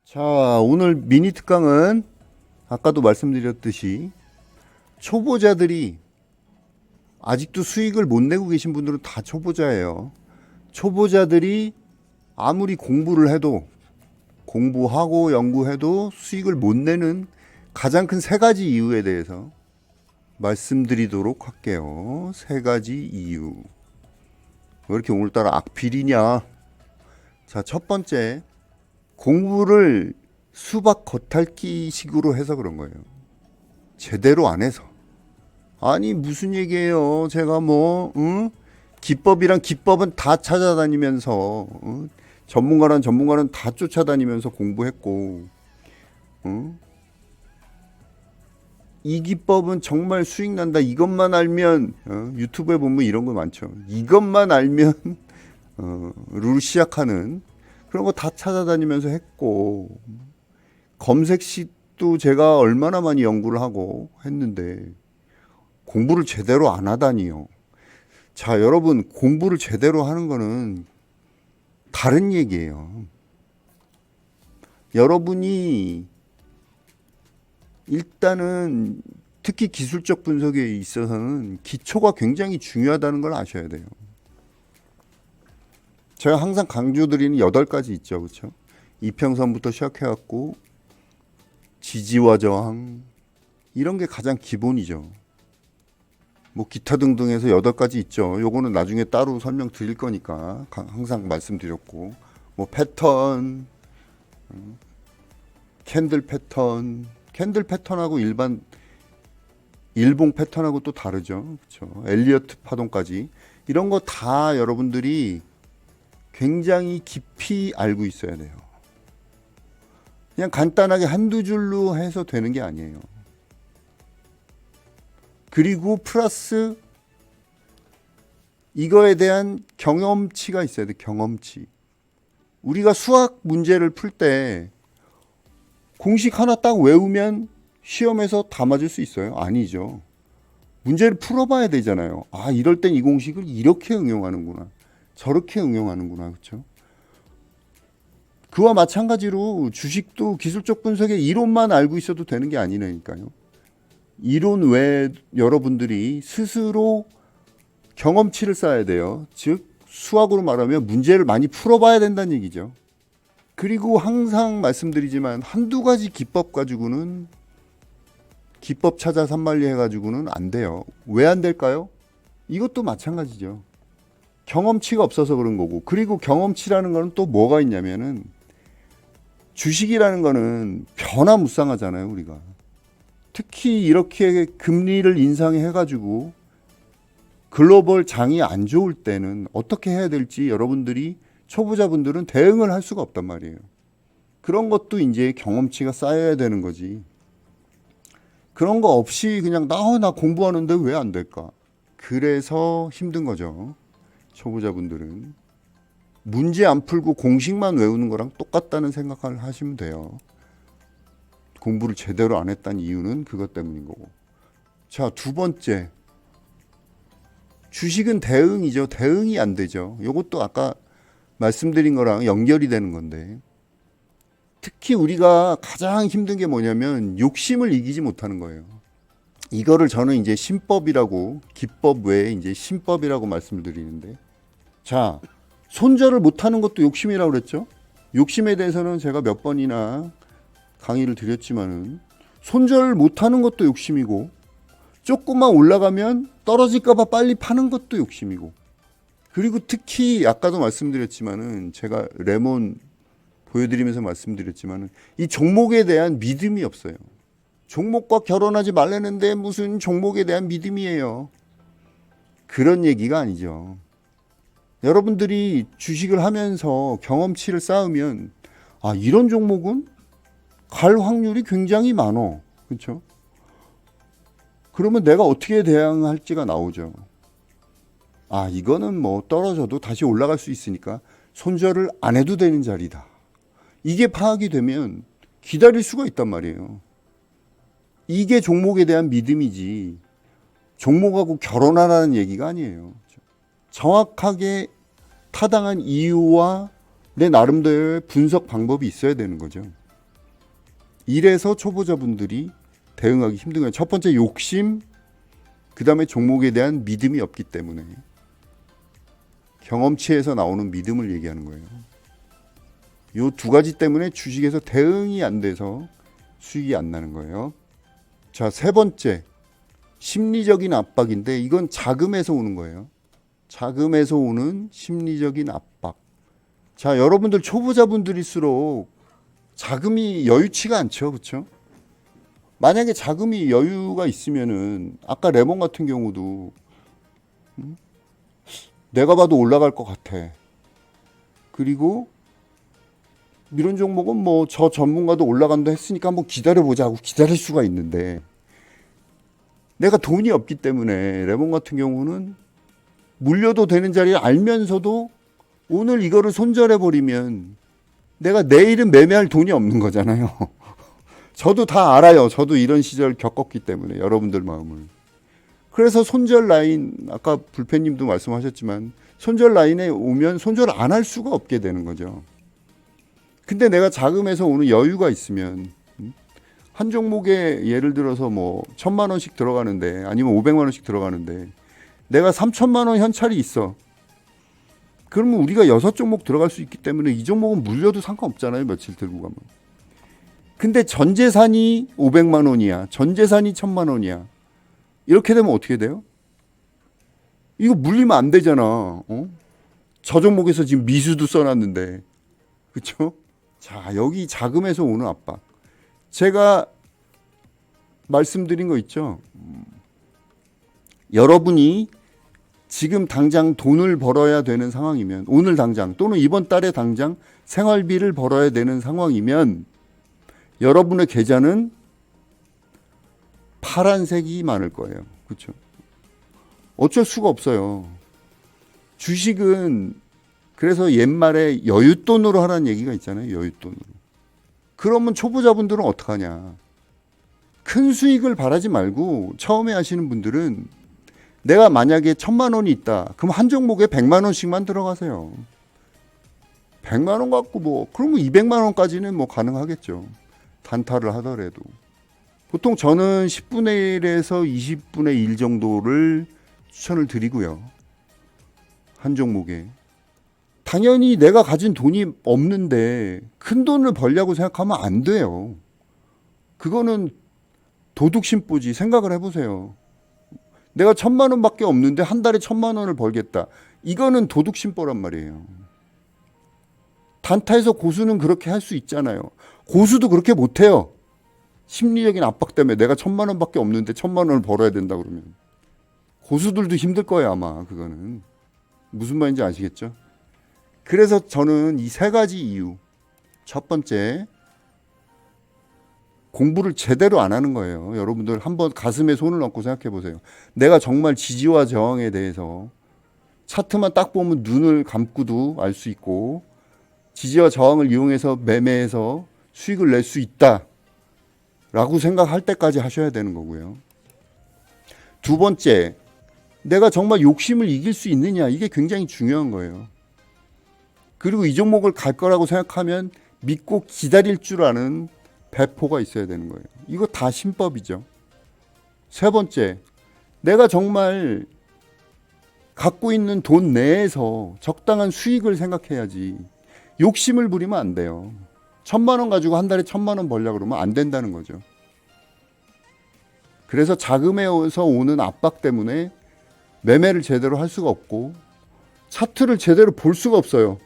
자, 오늘 미니 특강은 아까도 말씀드렸듯이 초보자들이 아직도 수익을 못 내고 계신 분들은 다 초보자예요. 초보자들이 아무리 공부를 해도 공부하고 연구해도 수익을 못 내는 가장 큰 세 가지 이유에 대해서 말씀드리도록 할게요. 세 가지 이유. 왜 이렇게 오늘따라 악필이냐? 자, 첫 번째. 공부를 수박 겉핥기식으로 해서 그런 거예요. 제대로 안 해서. 아니 무슨 얘기예요. 제가 기법이란 기법은 다 찾아다니면서 전문가는 다 쫓아다니면서 공부했고 이 기법은 정말 수익 난다. 이것만 알면 유튜브에 보면 이런 거 많죠. 이것만 알면 룰 시작하는 그런 거 다 찾아다니면서 했고 검색 시도 제가 얼마나 많이 연구를 하고 했는데 공부를 제대로 안 하다니요. 자, 여러분 공부를 제대로 하는 거는 다른 얘기예요. 여러분이 일단은 특히 기술적 분석에 있어서는 기초가 굉장히 중요하다는 걸 아셔야 돼요. 제가 항상 강조드리는 8가지 있죠. 그렇죠? 이평선부터 시작해갖고 지지와 저항 이런 게 가장 기본이죠. 뭐 기타 등등해서 8가지 있죠. 요거는 나중에 따로 설명드릴 거니까 항상 말씀드렸고 뭐 패턴, 캔들 패턴하고 일봉 패턴하고 또 다르죠. 그렇죠? 엘리어트 파동까지 이런 거 다 여러분들이 굉장히 깊이 알고 있어야 돼요. 그냥 간단하게 한두 줄로 해서 되는 게 아니에요. 그리고 플러스 이거에 대한 경험치가 있어야 돼. 경험치. 우리가 수학 문제를 풀 때 공식 하나 딱 외우면 시험에서 다 맞을 수 있어요? 아니죠. 문제를 풀어봐야 되잖아요. 아, 이럴 땐 이 공식을 이렇게 응용하는구나. 저렇게 응용하는구나. 그렇죠? 그와 마찬가지로 주식도 기술적 분석의 이론만 알고 있어도 되는 게 아니라니까요. 이론 외에 여러분들이 스스로 경험치를 쌓아야 돼요. 즉 수학으로 말하면 문제를 많이 풀어봐야 된다는 얘기죠. 그리고 항상 말씀드리지만 한두 가지 기법 가지고는 기법 찾아 산만리 해가지고는 안 돼요. 왜 안 될까요? 이것도 마찬가지죠. 경험치가 없어서 그런 거고. 그리고 경험치라는 거는 또 뭐가 있냐면은 주식이라는 거는 변화무쌍하잖아요, 우리가. 특히 이렇게 금리를 인상해 가지고 글로벌 장이 안 좋을 때는 어떻게 해야 될지 여러분들이 초보자분들은 대응을 할 수가 없단 말이에요. 그런 것도 이제 경험치가 쌓여야 되는 거지. 그런 거 없이 그냥 나 공부하는데 왜 안 될까? 그래서 힘든 거죠. 초보자분들은 문제 안 풀고 공식만 외우는 거랑 똑같다는 생각을 하시면 돼요. 공부를 제대로 안 했다는 이유는 그것 때문인 거고. 자, 두 번째. 주식은 대응이죠. 대응이 안 되죠. 이것도 아까 말씀드린 거랑 연결이 되는 건데. 특히 우리가 가장 힘든 게 뭐냐면 욕심을 이기지 못하는 거예요. 이거를 저는 이제 신법이라고, 기법 외에 이제 신법이라고 말씀을 드리는데, 자, 손절을 못하는 것도 욕심이라고 그랬죠. 욕심에 대해서는 제가 몇 번이나 강의를 드렸지만은 손절을 못하는 것도 욕심이고, 조금만 올라가면 떨어질까봐 빨리 파는 것도 욕심이고, 그리고 특히 아까도 말씀드렸지만은 제가 레몬 보여드리면서 말씀드렸지만은 이 종목에 대한 믿음이 없어요. 종목과 결혼하지 말라는데 무슨 종목에 대한 믿음이에요. 그런 얘기가 아니죠. 여러분들이 주식을 하면서 경험치를 쌓으면 아, 이런 종목은 갈 확률이 굉장히 많어. 그렇죠? 그러면 내가 어떻게 대응할지가 나오죠. 아, 이거는 뭐 떨어져도 다시 올라갈 수 있으니까 손절을 안 해도 되는 자리다. 이게 파악이 되면 기다릴 수가 있단 말이에요. 이게 종목에 대한 믿음이지 종목하고 결혼하라는 얘기가 아니에요. 정확하게 타당한 이유와 내 나름대로의 분석 방법이 있어야 되는 거죠. 이래서 초보자분들이 대응하기 힘든 거예요. 첫 번째 욕심, 그 다음에 종목에 대한 믿음이 없기 때문에. 경험치에서 나오는 믿음을 얘기하는 거예요. 요 두 가지 때문에 주식에서 대응이 안 돼서 수익이 안 나는 거예요. 자, 세 번째, 심리적인 압박인데 이건 자금에서 오는 거예요. 자금에서 오는 심리적인 압박. 자, 여러분들 초보자분들일수록 자금이 여유치가 않죠, 그렇죠? 만약에 자금이 여유가 있으면은 아까 레몬 같은 경우도 내가 봐도 올라갈 것 같아. 그리고 이런 종목은 뭐 저 전문가도 올라간다 했으니까 한번 기다려보자 하고 기다릴 수가 있는데 내가 돈이 없기 때문에 레몬 같은 경우는 물려도 되는 자리를 알면서도 오늘 이거를 손절해버리면 내가 내일은 매매할 돈이 없는 거잖아요. 저도 다 알아요. 저도 이런 시절 겪었기 때문에 여러분들 마음을. 그래서 손절 라인, 아까 불펜님도 말씀하셨지만 손절 라인에 오면 손절 안 할 수가 없게 되는 거죠. 근데 내가 자금에서 오는 여유가 있으면 한 종목에 예를 들어서 뭐 1,000만 원씩 들어가는데 아니면 500만 원씩 들어가는데 내가 3,000만 원 현찰이 있어. 그러면 우리가 6종목 들어갈 수 있기 때문에 이 종목은 물려도 상관없잖아요. 며칠 들고 가면. 근데 전 재산이 500만 원이야. 전 재산이 1,000만 원이야. 이렇게 되면 어떻게 돼요? 이거 물리면 안 되잖아. 어? 저 종목에서 지금 미수도 써놨는데. 그렇죠? 자, 여기 자금에서 오는 압박. 제가 말씀드린 거 있죠? 여러분이 지금 당장 돈을 벌어야 되는 상황이면 오늘 당장 또는 이번 달에 당장 생활비를 벌어야 되는 상황이면 여러분의 계좌는 파란색이 많을 거예요. 그렇죠? 어쩔 수가 없어요. 주식은 그래서 옛말에 여윳돈으로 하라는 얘기가 있잖아요. 여윳돈으로. 그러면 초보자분들은 어떡하냐. 큰 수익을 바라지 말고 처음에 하시는 분들은 내가 만약에 1,000만 원이 있다. 그럼 한 종목에 100만 원씩만 들어가세요. 100만 원 갖고 뭐 그러면 200만 원까지는 뭐 가능하겠죠. 단타를 하더라도. 보통 저는 10분의 1에서 20분의 1 정도를 추천을 드리고요. 한 종목에. 당연히 내가 가진 돈이 없는데 큰 돈을 벌려고 생각하면 안 돼요. 그거는 도둑심보지. 생각을 해보세요. 내가 1,000만 원밖에 없는데 한 달에 1,000만 원을 벌겠다. 이거는 도둑심보란 말이에요. 단타에서 고수는 그렇게 할 수 있잖아요. 고수도 그렇게 못해요. 심리적인 압박 때문에 내가 1,000만 원밖에 없는데 1,000만 원을 벌어야 된다 그러면. 고수들도 힘들 거예요 아마 그거는. 무슨 말인지 아시겠죠? 그래서 저는 이 세 가지 이유. 첫 번째, 공부를 제대로 안 하는 거예요. 여러분들 한번 가슴에 손을 얹고 생각해 보세요. 내가 정말 지지와 저항에 대해서 차트만 딱 보면 눈을 감고도 알 수 있고 지지와 저항을 이용해서 매매해서 수익을 낼 수 있다 라고 생각할 때까지 하셔야 되는 거고요. 두 번째, 내가 정말 욕심을 이길 수 있느냐. 이게 굉장히 중요한 거예요. 그리고 이 종목을 갈 거라고 생각하면 믿고 기다릴 줄 아는 배포가 있어야 되는 거예요. 이거 다 신법이죠. 세 번째, 내가 정말 갖고 있는 돈 내에서 적당한 수익을 생각해야지 욕심을 부리면 안 돼요. 1,000만 원 가지고 한 달에 1,000만 원 벌려고 그러면 안 된다는 거죠. 그래서 자금에서 오는 압박 때문에 매매를 제대로 할 수가 없고 차트를 제대로 볼 수가 없어요.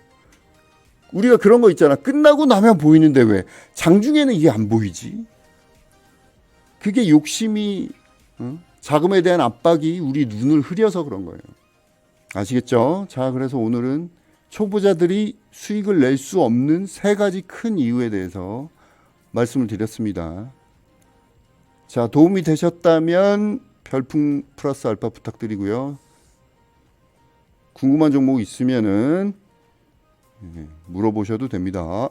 우리가 그런 거 있잖아. 끝나고 나면 보이는데 왜 장중에는 이게 안 보이지? 그게 욕심이 자금에 대한 압박이 우리 눈을 흐려서 그런 거예요. 아시겠죠? 자, 그래서 오늘은 초보자들이 수익을 낼 수 없는 세 가지 큰 이유에 대해서 말씀을 드렸습니다. 자, 도움이 되셨다면 별풍 플러스 알파 부탁드리고요. 궁금한 종목 있으면은 물어보셔도 됩니다.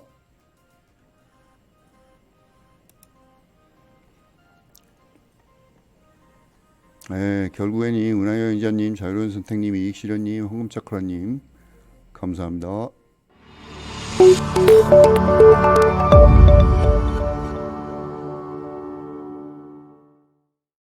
네, 결국엔 이 은하여 인자님, 자유로운 선택님, 이익실현님, 황금차크라님 감사합니다.